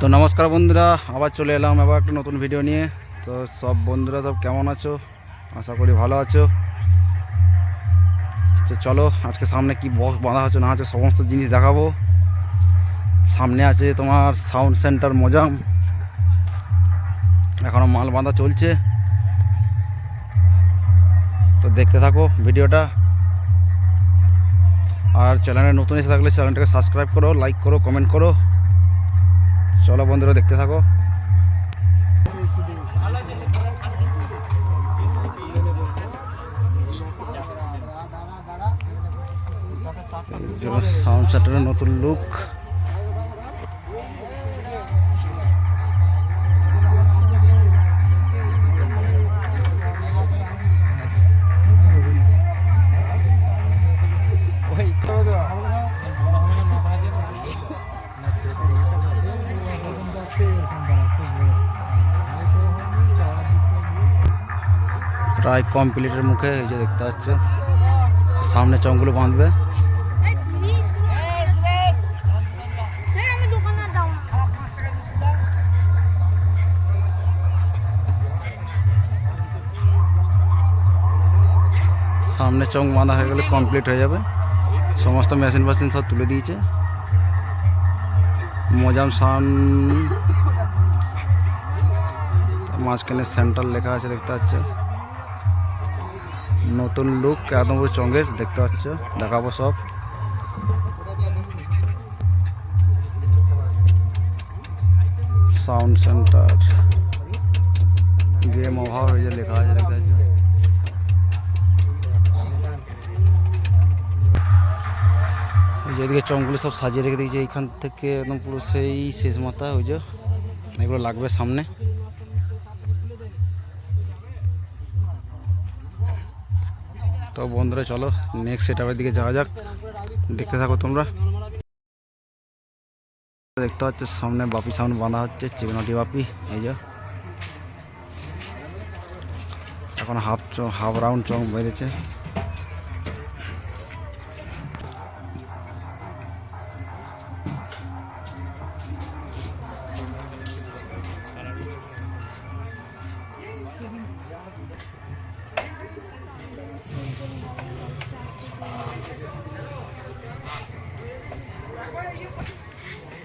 তো নমস্কার বন্ধুরা, আবার চলে এলাম আবার একটা নতুন ভিডিও নিয়ে। তো সব বন্ধুরা সব কেমন আছো? আশা করি ভালো আছো। তো চলো আজকে সামনে কি বক্স বাঁধা হচ্ছে না হচ্ছে সমস্ত জিনিস দেখাবো। সামনে আছে তোমার সাউন্ড সেন্টার মজাম, এখনও মাল বাঁধা চলছে। তো দেখতে থাকো ভিডিওটা, আর চ্যানেলে নতুন এসে থাকলে চ্যানেলটাকে সাবস্ক্রাইব করো, লাইক করো, কমেন্ট করো। চলো বন্ধুরা দেখতে থাকো। সাউন্ড সেন্টারের নতুন লুক। প্রায় কমপ্লিটের মুখে, এই যে দেখতে পাচ্ছ সামনে চংগুলো বাঁধবে। সামনে চং বাঁধা হয়ে গেলে কমপ্লিট হয়ে যাবে। সমস্ত মেশিন ফেশিন সব তুলে দিয়েছে। মজাম সাউন্ড, মাঝখানে সেন্টার লেখা আছে দেখতে পাচ্ছ। নতুন লুক একদম পুরো চঙ্গের দেখতে পাচ্ছ, দেখাবো সব। সাউন্ড সেন্টার গেম ওভার ওই যে লেখা আছে দেখতে পাচ্ছ। ওই যে এদিকে চংগুলো সব সাজিয়ে রেখে দিয়েছে, এইখান থেকে একদম পুরো সেই শেষ মাথা ওই যে এগুলো লাগবে সামনে। তো বন্ধুরা চলো নেক্সট সেটআপের দিকে যাওয়া যাক, দেখতে থাকো তোমরা। দেখতে পাচ্ছ সামনে বাপি সাউন্ড বাঁধা হচ্ছে, চিকনটি বাপি। এই যে এখন হাফ রাউন্ড চং বেড়েছে।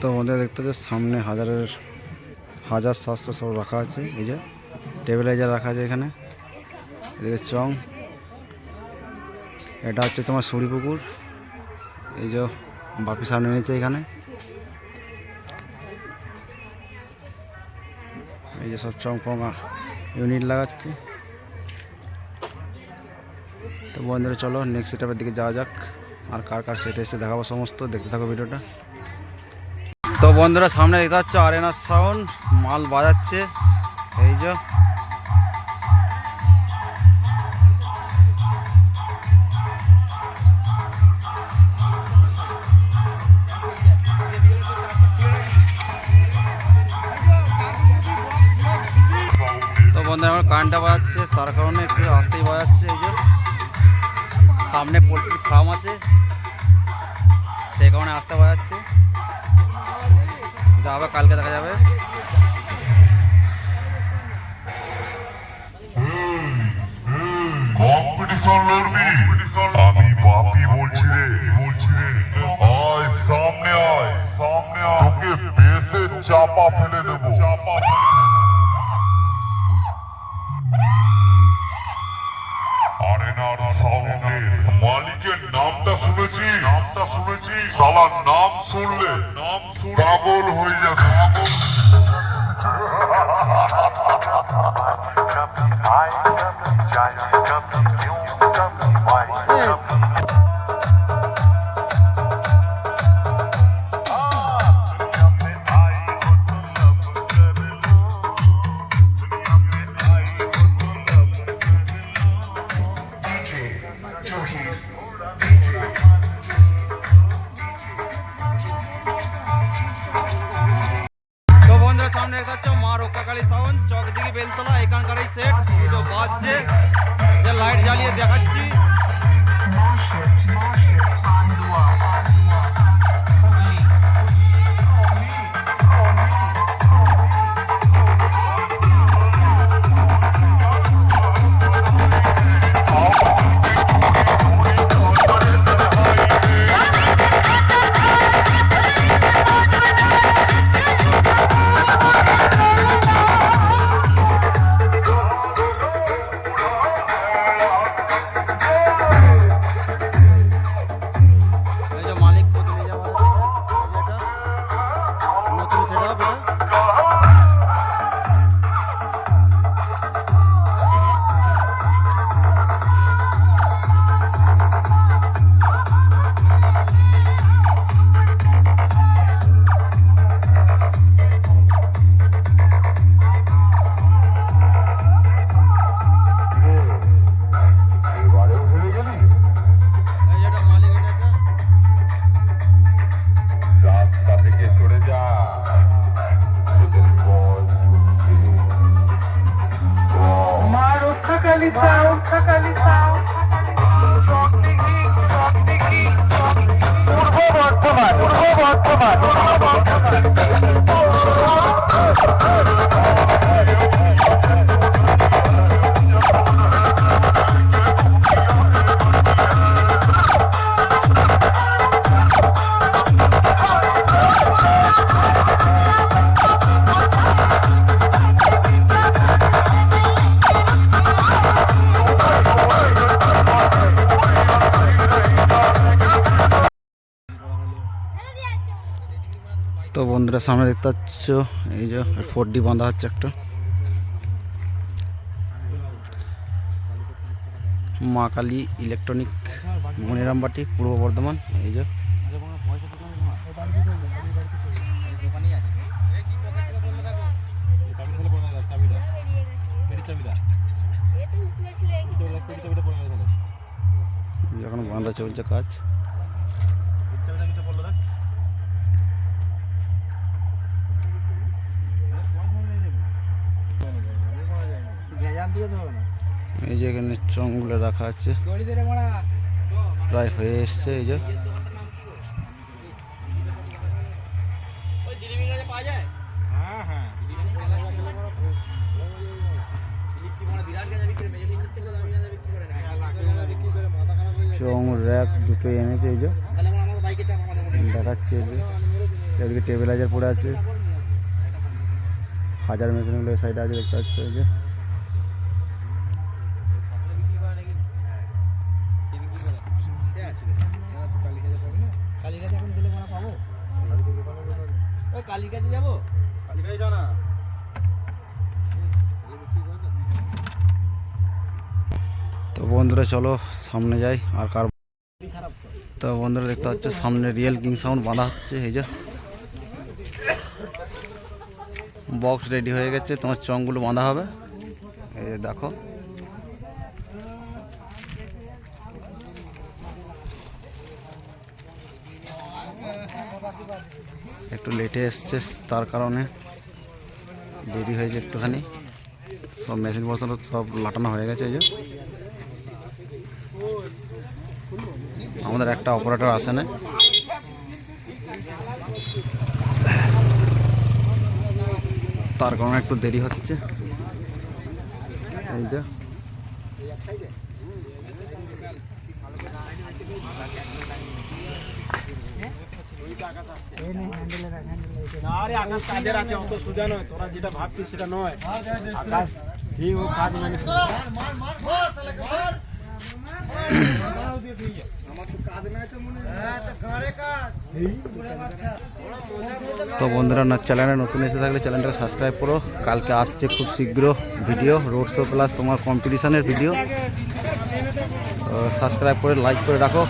তো আমাদের দেখতে হচ্ছে সামনে 1700 সব রাখা আছে। এই যে টেবিলাইজার রাখা আছে এখানে, এদিকে চং। এটা হচ্ছে তোমার সুড়িপুকুর। এই যে বাপি সামনে এনেছে এখানে, এই যে সব চং ফং ইউনিট লাগাচ্ছে। তো বন্ধুরা চলো নেক্সট সেটআপের দিকে যাওয়া যাক, আর কার কার সেট এসে দেখাবো সমস্ত, দেখতে থাকো ভিডিওটা। তো বন্ধুরা সামনে দেখতে পাচ্ছ আরেনার সাউন্ড মাল বাজাচ্ছে। এই যে তো বন্ধুরা আমার কারেন্টটা বাজাচ্ছে, তার কারণে একটু আসতেই বাজাচ্ছে। এই যে সামনে পোলট্রি ফার্ম আছে, সেই কারণে আসতে বাজাচ্ছে। যা হবে কালকে দেখা যাবে। কম্পিটিশন লড়বি? আমি বাপি বলছি রে, আয় সামনে আয়, তোকে বেশে চাপা ফেলে দেবো। আরেনার সাউন্ডে মালিকের নামটা শুনেছি, শালার নাম শুনলে পাগল হয়ে যাবে। সামনে দেখতে পাচ্ছ মা রক্ষাকালী সাউন্ড, চকদিঘি বেলতলা, এখানকার এই সেট। এই যে বাজছে, যে লাইট জ্বালিয়ে দেখাচ্ছি। খারাপ এটা। রাস্তা থেকে সরে যা, তোদের বল ঢুকছে। মা রক্ষাকালী সাউন্ড পূর্ব বর্ধমান তো বন্ধুরা সামনে দেখতে পাচ্ছ এই যে 4D বাঁধা হচ্ছে একটা, মা কালী ইলেকট্রনিক, মনিরামবাটি, পূর্ব বর্ধমান। এই যে এখন বাঁধা চলছে কাজ। এই যে এখানে চংগুলো রাখা আছে, প্রায় হয়ে এসছে। এই যে চং র্যাক দুটোই এনেছে। এই যে দেখাচ্ছে, এই যে এদিকে টেবিলাইজার পড়ে আছে, হাজার মেশিনগুলো এই সাইডে আছে দেখতে পাচ্ছ। এই যে তো বন্ধুরা চলো সামনে যাই আর কার। তো বন্ধুরা দেখতে পাচ্ছ সামনে রিয়েল কিং সাউন্ড বাঁধা হচ্ছে। এই যে বক্স রেডি হয়ে গেছে, তোমার চংগুলো বাঁধা হবে। এই যে দেখো একটু লেটে এসছে, তার কারণে দেরি হয়েছে একটুখানি। সব মেশিন বসানো সব লাটানো হয়ে গেছে। এই যে আমাদের একটা অপারেটর আসে না, তার কারণে একটু দেরি হচ্ছে। এই যে আরে আকাশ কাজের আছে, অত সোজা নয়, তোরা যেটা ভাবছিস সেটা নয়। আকাশ ঠিক ও কাজ মানে তো বন্ধুরা চ্যানেলে নতুন এসে থাকলে চ্যানেলটাকে সাবস্ক্রাইব করো। কালকে আসছে খুব শীঘ্র ভিডিও, রোড শো প্লাস তোমার কম্পিটিশনের ভিডিও। সাবস্ক্রাইব করে লাইক করে রাখো।